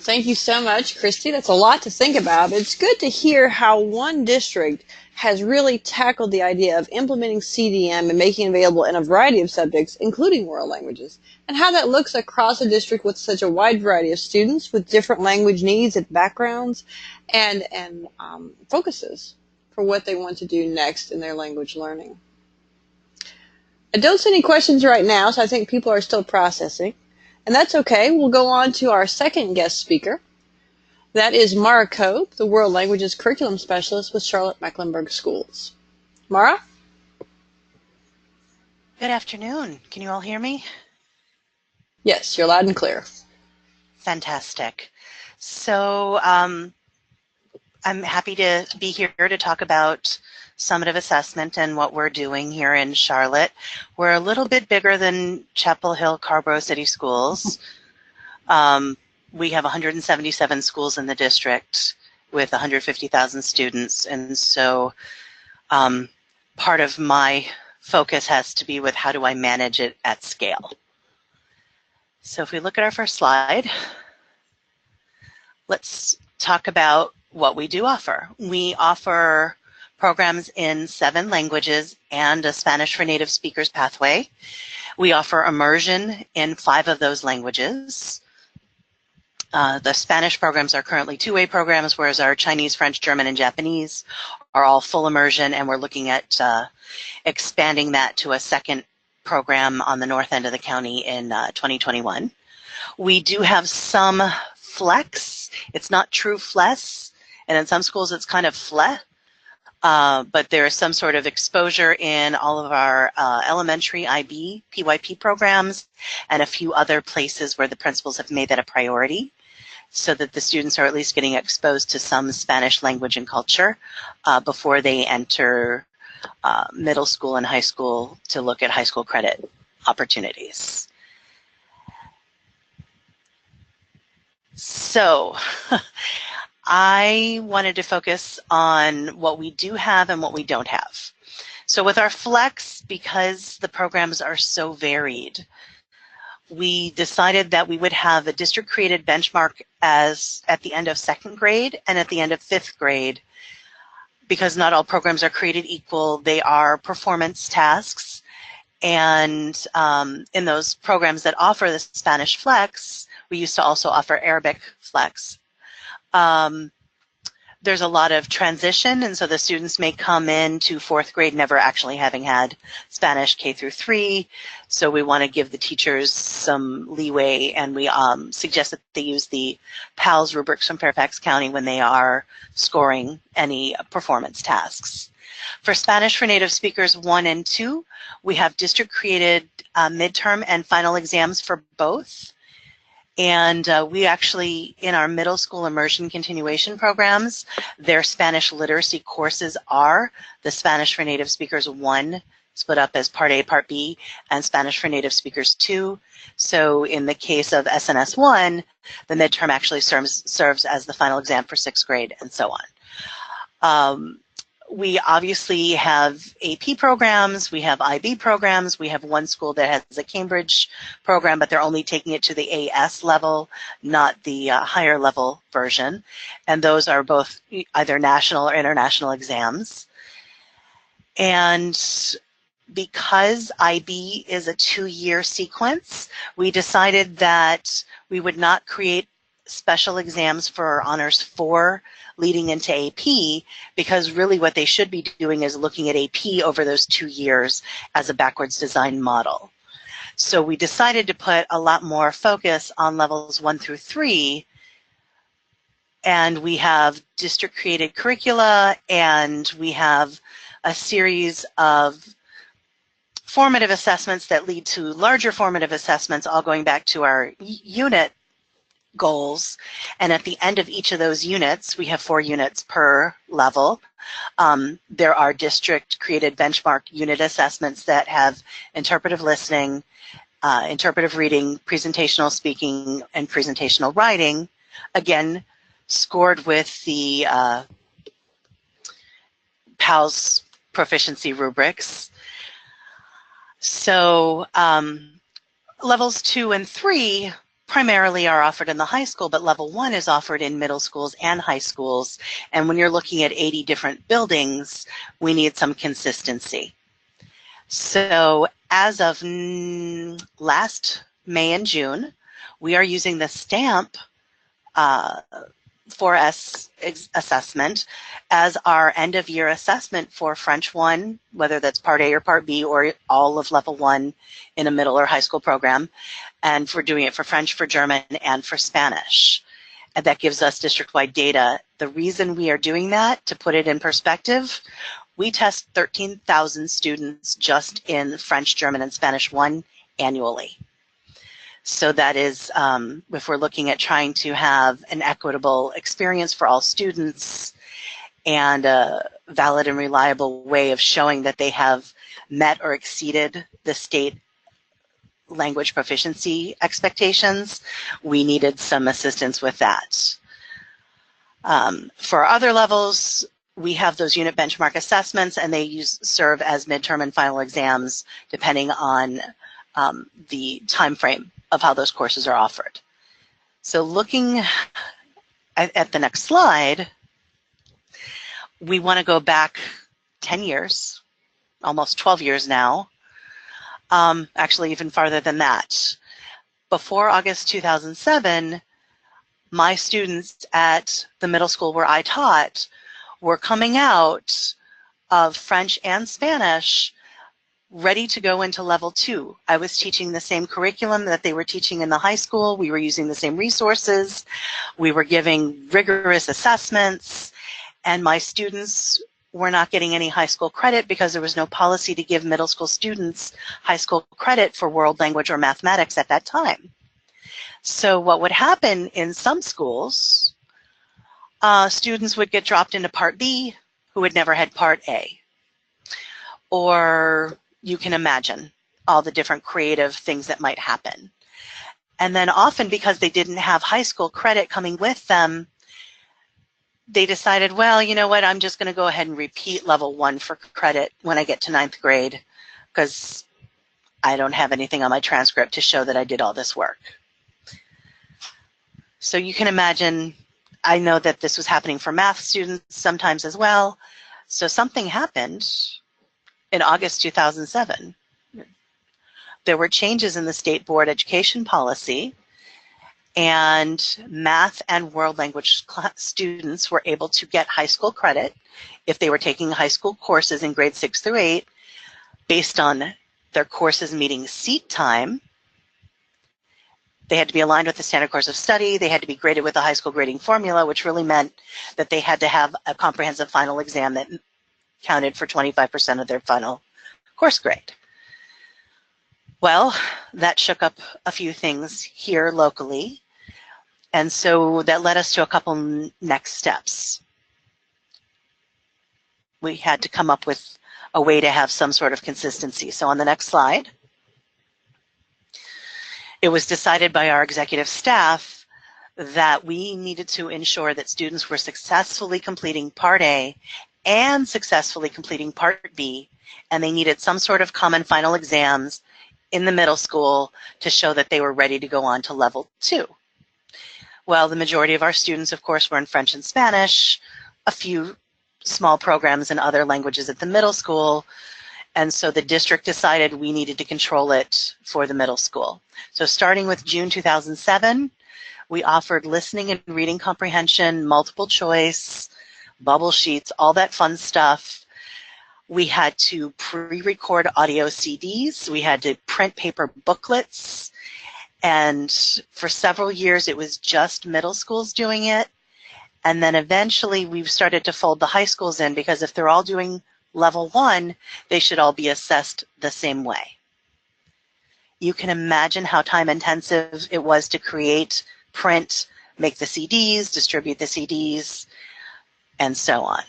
Thank you so much, Christy. That's a lot to think about. It's good to hear how one district has really tackled the idea of implementing CDM and making it available in a variety of subjects, including world languages, and how that looks across a district with such a wide variety of students with different language needs and backgrounds and focuses for what they want to do next in their language learning. I don't see any questions right now, so I think people are still processing. And that's okay. We'll go on to our second guest speaker. That is Mara Cope, the World Languages Curriculum Specialist with Charlotte-Mecklenburg Schools. Mara? Good afternoon. Can you all hear me? Yes, you're loud and clear. Fantastic. So I'm happy to be here to talk about summative assessment and what we're doing here in Charlotte. We're a little bit bigger than Chapel Hill Carborough City Schools. We have 177 schools in the district with 150,000 students, and so part of my focus has to be with how do I manage it at scale. So if we look at our first slide, let's talk about what we do offer. We offer programs in 7 languages and a Spanish for native speakers pathway. We offer immersion in 5 of those languages. The Spanish programs are currently 2-way programs, whereas our Chinese, French, German, and Japanese are all full immersion, and we're looking at expanding that to a second program on the north end of the county in 2021. We do have some flex. It's not true FLES, and in some schools it's kind of FLE. But there is some sort of exposure in all of our elementary IB, PYP programs, and a few other places where the principals have made that a priority so that the students are at least getting exposed to some Spanish language and culture before they enter middle school and high school to look at high school credit opportunities. So I wanted to focus on what we do have and what we don't have. So with our flex, because the programs are so varied, we decided that we would have a district-created benchmark as at the end of 2nd grade and at the end of 5th grade. Because not all programs are created equal, they are performance tasks. And in those programs that offer the Spanish flex, we used to also offer Arabic flex. There's a lot of transition, and so the students may come into 4th grade never actually having had Spanish K through 3. So we want to give the teachers some leeway, and we suggest that they use the PALS rubrics from Fairfax County when they are scoring any performance tasks. For Spanish for native speakers 1 and 2, we have district-created midterm and final exams for both. And we actually, in our middle school immersion continuation programs, their Spanish literacy courses are the Spanish for Native Speakers 1, split up as Part A, Part B, and Spanish for Native Speakers 2. So in the case of SNS 1, the midterm actually serves as the final exam for 6th grade, and so on. We obviously have AP programs, we have IB programs, we have one school that has a Cambridge program, but they're only taking it to the AS level, not the higher level version. And those are both either national or international exams. And because IB is a 2-year sequence, we decided that we would not create special exams for Honors 4 leading into AP, because really what they should be doing is looking at AP over those 2 years as a backwards design model. So we decided to put a lot more focus on levels 1 through 3, and we have district created curricula, and we have a series of formative assessments that lead to larger formative assessments, all going back to our unit goals. And at the end of each of those units, we have 4 units per level. There are district created benchmark unit assessments that have interpretive listening, interpretive reading, presentational speaking, and presentational writing, again, scored with the PALS proficiency rubrics. So levels 2 and 3 primarily are offered in the high school, but level 1 is offered in middle schools and high schools. And when you're looking at 80 different buildings, we need some consistency. So as of last May and June, we are using the STAMP 4S assessment as our end of year assessment for French 1, whether that's Part A or Part B or all of level 1 in a middle or high school program. And we're doing it for French, for German, and for Spanish. And that gives us district-wide data. The reason we are doing that, to put it in perspective, we test 13,000 students just in French, German, and Spanish 1 annually. So that is, if we're looking at trying to have an equitable experience for all students and a valid and reliable way of showing that they have met or exceeded the state language proficiency expectations, we needed some assistance with that. For other levels, we have those unit benchmark assessments, and they serve as midterm and final exams depending on the time frame of how those courses are offered. So looking at the next slide, we want to go back 10 years, almost 12 years now, actually even farther than that. Before August 2007, my students at the middle school where I taught were coming out of French and Spanish ready to go into level 2. I was teaching the same curriculum that they were teaching in the high school. We were using the same resources. We were giving rigorous assessments, and my students were not getting any high school credit because there was no policy to give middle school students high school credit for world language or mathematics at that time. So what would happen in some schools, students would get dropped into Part B who had never had Part A. Or you can imagine all the different creative things that might happen. And then often because they didn't have high school credit coming with them, they decided, well, you know what, I'm just going to go ahead and repeat level 1 for credit when I get to 9th grade because I don't have anything on my transcript to show that I did all this work. So you can imagine, I know that this was happening for math students sometimes as well. So something happened in August 2007. There were changes in the state board education policy, and math and world language students were able to get high school credit if they were taking high school courses in grades 6 through 8 based on their courses meeting seat time. They had to be aligned with the standard course of study. They had to be graded with a high school grading formula, which really meant that they had to have a comprehensive final exam that counted for 25% of their final course grade. Well, that shook up a few things here locally, and so that led us to a couple next steps. We had to come up with a way to have some sort of consistency. So on the next slide, it was decided by our executive staff that we needed to ensure that students were successfully completing Part A and successfully completing Part B, and they needed some sort of common final exams in the middle school to show that they were ready to go on to level 2. Well, the majority of our students, of course, were in French and Spanish, a few small programs in other languages at the middle school, and so the district decided we needed to control it for the middle school. So starting with June 2007, we offered listening and reading comprehension, multiple choice, bubble sheets, all that fun stuff. We had to pre-record audio CDs. We had to print paper booklets. And for several years, it was just middle schools doing it. And then eventually we started to fold the high schools in because if they're all doing level 1, they should all be assessed the same way. You can imagine how time intensive it was to create, print, make the CDs, distribute the CDs, and so on.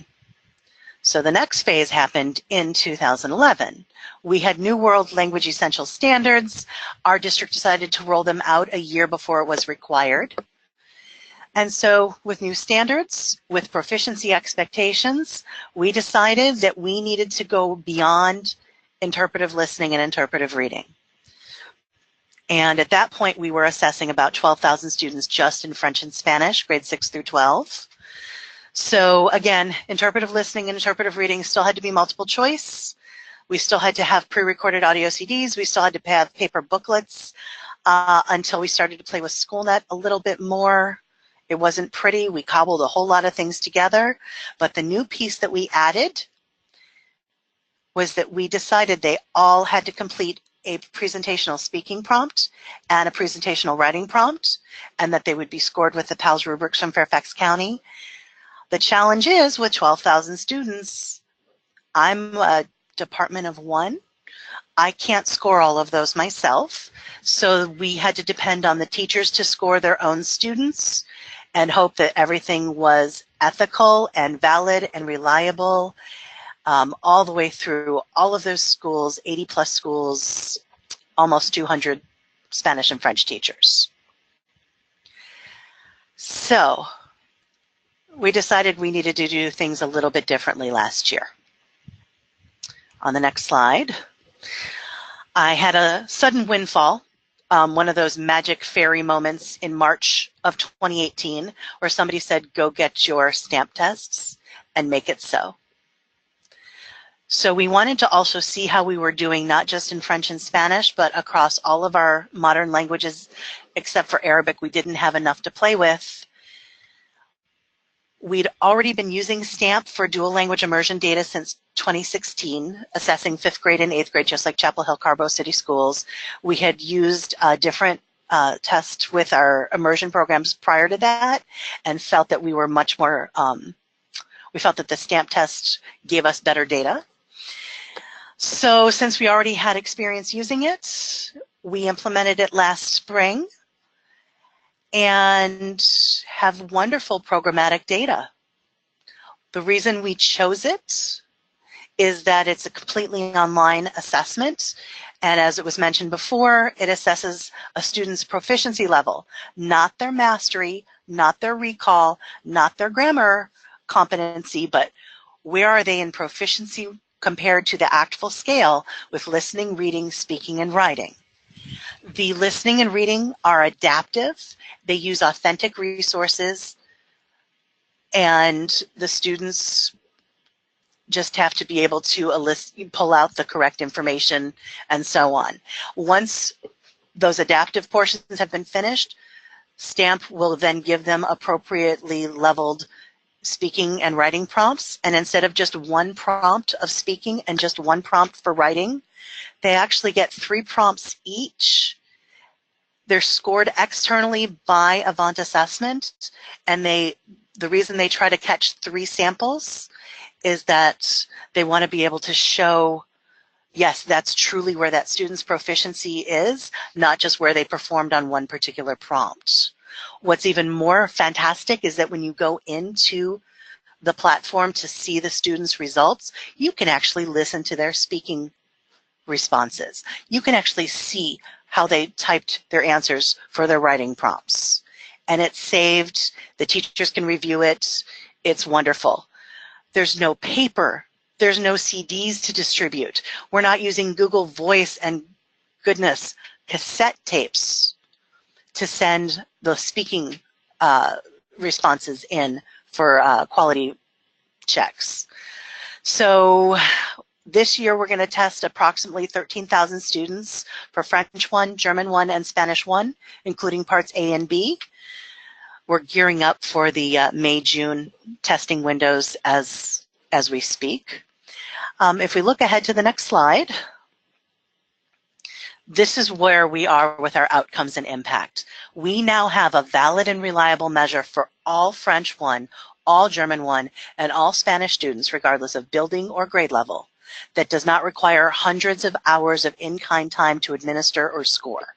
So the next phase happened in 2011. We had New World Language Essential Standards. Our district decided to roll them out a year before it was required. And so with new standards, with proficiency expectations, we decided that we needed to go beyond interpretive listening and interpretive reading. And at that point, we were assessing about 12,000 students just in French and Spanish, grades 6 through 12. So again, interpretive listening and interpretive reading still had to be multiple choice. We still had to have pre-recorded audio CDs. We still had to have paper booklets until we started to play with SchoolNet a little bit more. It wasn't pretty. We cobbled a whole lot of things together. But the new piece that we added was that we decided they all had to complete a presentational speaking prompt and a presentational writing prompt, and that they would be scored with the PALS rubrics from Fairfax County. The challenge is with 12,000 students, I'm a department of one. I can't score all of those myself, so we had to depend on the teachers to score their own students and hope that everything was ethical and valid and reliable all the way through all of those schools, 80 plus schools, almost 200 Spanish and French teachers. So we decided we needed to do things a little bit differently last year. On the next slide, I had a sudden windfall, one of those magic fairy moments in March of 2018, where somebody said, go get your stamp tests and make it so. So we wanted to also see how we were doing, not just in French and Spanish, but across all of our modern languages, except for Arabic, we didn't have enough to play with. We'd already been using STAMP for dual language immersion data since 2016, assessing 5th grade and 8th grade, just like Chapel Hill Carbo City Schools. We had used a different test with our immersion programs prior to that and felt that we were much more, we felt that the STAMP test gave us better data. So since we already had experience using it, we implemented it last spring and have wonderful programmatic data. The reason we chose it is that it's a completely online assessment, and as it was mentioned before, it assesses a student's proficiency level, not their mastery, not their recall, not their grammar competency, but where are they in proficiency compared to the ACTFL scale with listening, reading, speaking, and writing. The listening and reading are adaptive. They use authentic resources, and the students just have to be able to pull out the correct information and so on. Once those adaptive portions have been finished, STAMP will then give them appropriately leveled speaking and writing prompts, and instead of just one prompt of speaking and just one prompt for writing, they actually get 3 prompts each. They're scored externally by Avant Assessment, and the reason they try to catch 3 samples is that they want to be able to show, yes, that's truly where that student's proficiency is, not just where they performed on one particular prompt. What's even more fantastic is that when you go into the platform to see the students' results, you can actually listen to their speaking responses. You can actually see how they typed their answers for their writing prompts. And it's saved, the teachers can review it, it's wonderful. There's no paper, there's no CDs to distribute. We're not using Google Voice and, goodness, cassette tapes to send the speaking responses in for quality checks. So this year we're going to test approximately 13,000 students for French 1, German 1, and Spanish 1, including parts A and B. We're gearing up for the May-June testing windows as we speak. If we look ahead to the next slide, this is where we are with our outcomes and impact. We now have a valid and reliable measure for all French 1, all German 1, and all Spanish students, regardless of building or grade level, that does not require hundreds of hours of in-kind time to administer or score.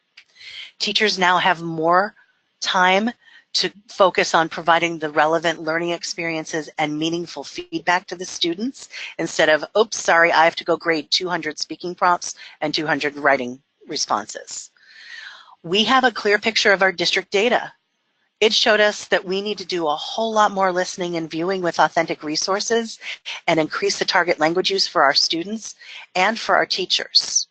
Teachers now have more time to focus on providing the relevant learning experiences and meaningful feedback to the students instead of, oops, sorry, I have to go grade 200 speaking prompts and 200 writing responses. We have a clear picture of our district data. It showed us that we need to do a whole lot more listening and viewing with authentic resources and increase the target language use for our students and for our teachers.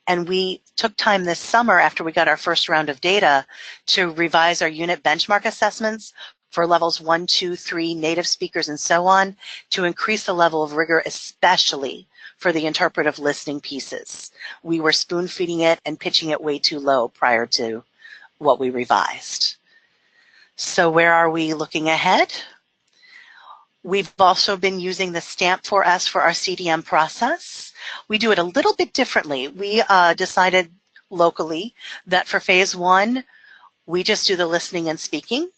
And we took time this summer after we got our first round of data to revise our unit benchmark assessments for levels 1, 2, 3, native speakers, and so on, to increase the level of rigor, especially for the interpretive listening pieces. We were spoon feeding it and pitching it way too low prior to what we revised. So where are we looking ahead? We've also been using the Stamp 4S for our CDM process. We do it a little bit differently. We decided locally that for phase 1, we just do the listening and speaking.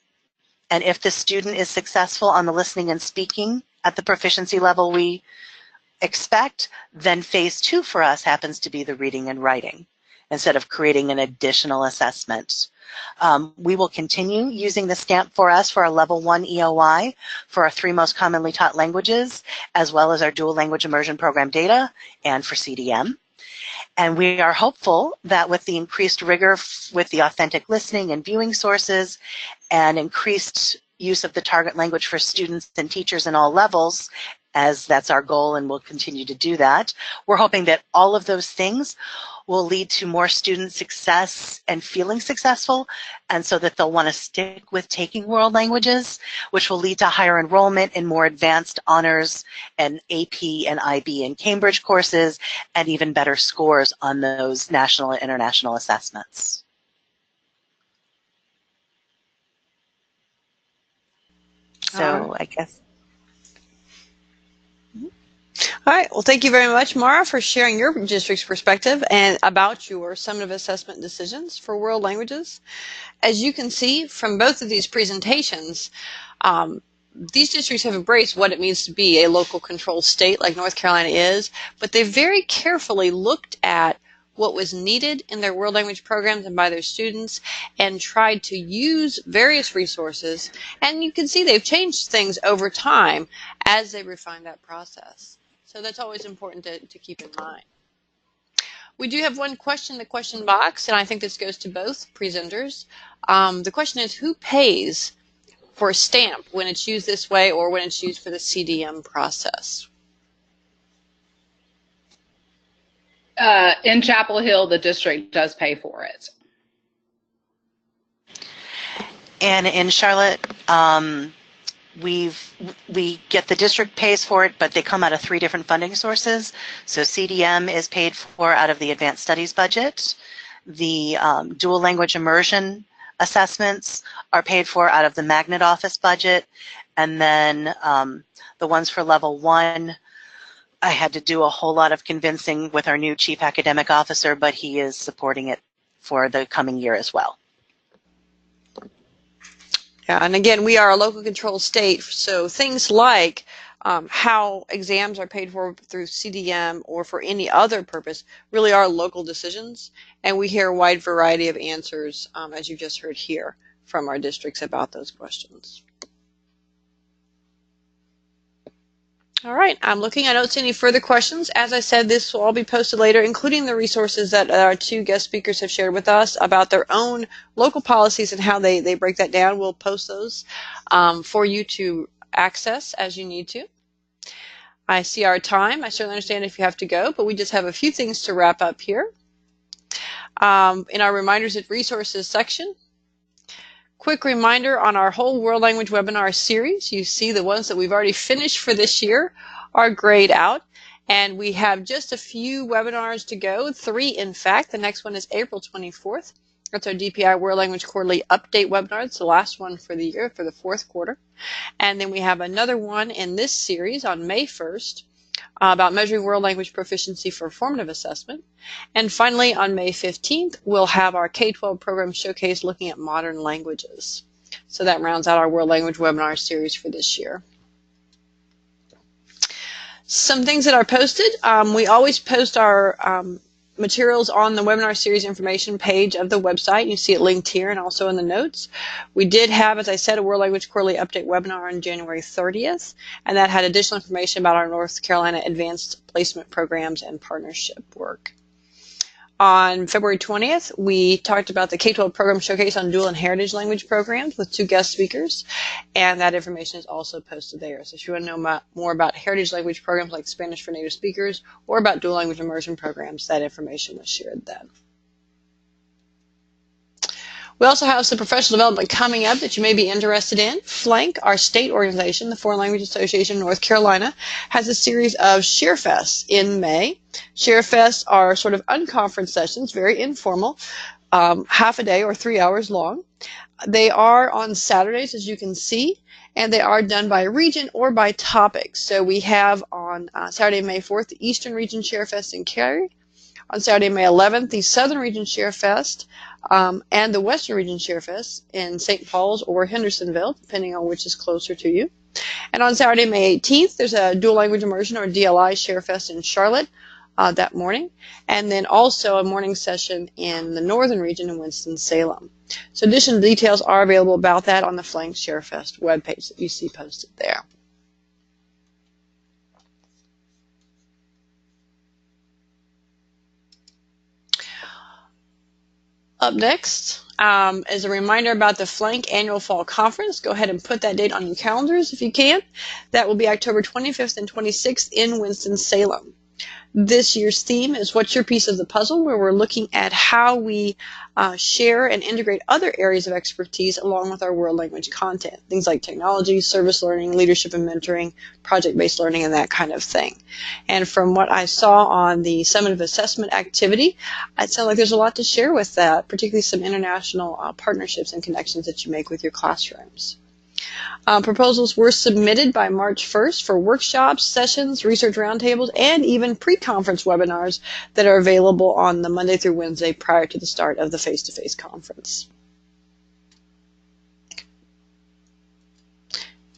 And if the student is successful on the listening and speaking at the proficiency level we expect, then phase 2 for us happens to be the reading and writing instead of creating an additional assessment. We will continue using the Stamp 4S for our level 1 EOI for our 3 most commonly taught languages, as well as our dual language immersion program data and for CDM. And we are hopeful that with the increased rigor with the authentic listening and viewing sources and increased use of the target language for students and teachers in all levels, as that's our goal and we'll continue to do that, we're hoping that all of those things will lead to more student success and feeling successful, and so that they'll want to stick with taking world languages, which will lead to higher enrollment in more advanced honors and AP and IB and Cambridge courses, and even better scores on those national and international assessments. So I guess. All right. Well, thank you very much, Mara, for sharing your district's perspective and about your summative assessment decisions for world languages. As you can see from both of these presentations, these districts have embraced what it means to be a local controlled state like North Carolina is, but they very carefully looked at what was needed in their world language programs and by their students and tried to use various resources. And you can see they've changed things over time as they refine that process. So that's always important to keep in mind. We do have one question in the question box, and I think this goes to both presenters. The question is, who pays for a stamp when it's used this way or when it's used for the CDM process? In Chapel Hill, the district does pay for it. And in Charlotte, we get the district pays for it, but they come out of 3 different funding sources. So CDM is paid for out of the advanced studies budget. The dual language immersion assessments are paid for out of the magnet office budget. And then the ones for level 1, I had to do a whole lot of convincing with our new chief academic officer, but he is supporting it for the coming year as well. Yeah, and again, we are a local controlled state, so things like how exams are paid for through CDM or for any other purpose really are local decisions, and we hear a wide variety of answers, as you just heard here, from our districts about those questions. All right, I'm looking. I don't see any further questions. As I said, this will all be posted later, including the resources that our 2 guest speakers have shared with us about their own local policies and how they break that down. We'll post those for you to access as you need to. I see our time. I certainly understand if you have to go, but we just have a few things to wrap up here. In our reminders and resources section, quick reminder on our whole world language webinar series. You see the ones that we've already finished for this year are grayed out, and we have just a few webinars to go, 3 in fact. The next one is April 24th. That's our DPI World Language Quarterly Update webinar. It's the last one for the year, for the 4th quarter. And then we have another one in this series on May 1st about measuring world language proficiency for formative assessment. And finally, on May 15th, we'll have our K-12 program showcase looking at modern languages. So that rounds out our world language webinar series for this year. Some things that are posted. We always post our materials on the webinar series information page of the website. You see it linked here and also in the notes. We did have, as I said, a World Language Quarterly Update webinar on January 30th, and that had additional information about our North Carolina Advanced Placement Programs and Partnership work. On February 20th, we talked about the K-12 program showcase on dual and heritage language programs with 2 guest speakers, and that information is also posted there. So if you want to know more about heritage language programs like Spanish for native speakers or about dual language immersion programs, that information was shared then. We also have some professional development coming up that you may be interested in. FLANC, our state organization, the Foreign Language Association of North Carolina, has a series of ShareFests in May. ShareFests are sort of unconference sessions, very informal, half a day or 3 hours long. They are on Saturdays, as you can see, and they are done by region or by topic. So we have on Saturday, May 4th, the Eastern Region ShareFest in Cary. On Saturday, May 11th, the Southern Region ShareFest and the Western Region ShareFest in St. Paul's or Hendersonville, depending on which is closer to you. And on Saturday, May 18th, there's a Dual Language Immersion or DLI ShareFest in Charlotte that morning, and then also a morning session in the Northern Region in Winston-Salem. So additional details are available about that on the FLANC ShareFest webpage that you see posted there. Up next is a reminder about the FLANC Annual Fall Conference. Go ahead and put that date on your calendars if you can. That will be October 25th and 26th in Winston-Salem. This year's theme is What's Your Piece of the Puzzle, where we're looking at how we share and integrate other areas of expertise along with our world language content. Things like technology, service learning, leadership and mentoring, project-based learning, and that kind of thing. And from what I saw on the Summative assessment activity, it sounds like there's a lot to share with that, particularly some international partnerships and connections that you make with your classrooms. Proposals were submitted by March 1st for workshops, sessions, research roundtables, and even pre-conference webinars that are available on the Monday through Wednesday prior to the start of the face-to-face conference.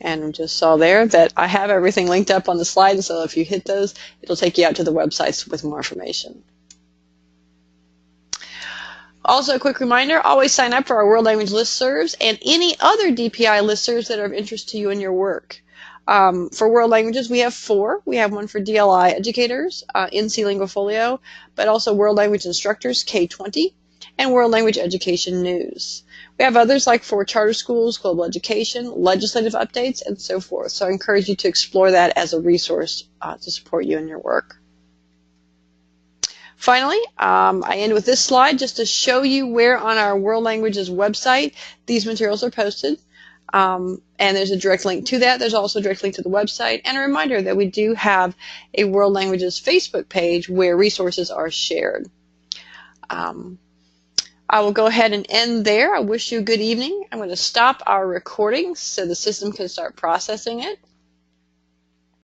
And we just saw there that I have everything linked up on the slide, so if you hit those, it'll take you out to the websites with more information. Also, a quick reminder, always sign up for our World Language Listservs and any other DPI listservs that are of interest to you in your work. For world languages, we have 4. We have one for DLI educators, NC Linguafolio, but also world language instructors, K20, and world language education news. We have others like for charter schools, global education, legislative updates, and so forth. So I encourage you to explore that as a resource to support you in your work. Finally, I end with this slide just to show you where on our World Languages website these materials are posted. And there's a direct link to that. There's also a direct link to the website. And a reminder that we do have a World Languages Facebook page where resources are shared. I will go ahead and end there. I wish you a good evening. I'm going to stop our recording so the system can start processing it.